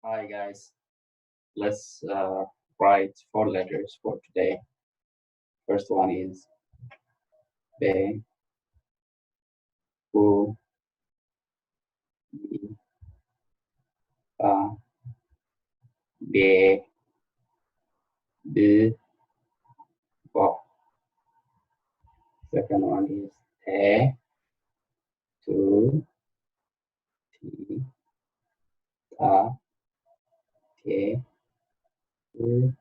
Hi guys, let's write 4 letters for today. First one is B, U, B, A, B, B, B. Second one is T, 2, T, Ta, T, U,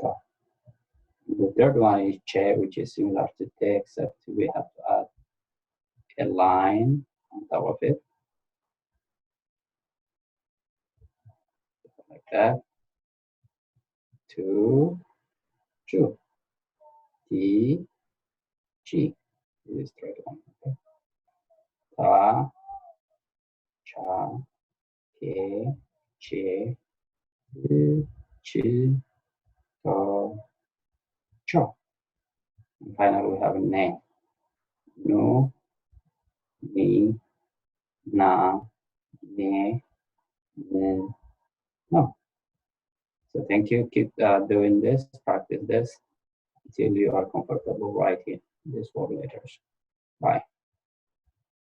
Ta. The third one is Che, which is similar to T, except we have to add a line on top of it, like that. 2, Chu, T, Chi. This is the third one. Okay. Ta, Cha, Ke, Che, Chi, To, Cho. And finally, we have a name. No, Ni, Na, Ne, Nin, No. So thank you. Keep doing this, practice this until you are comfortable writing these 4 letters. Bye.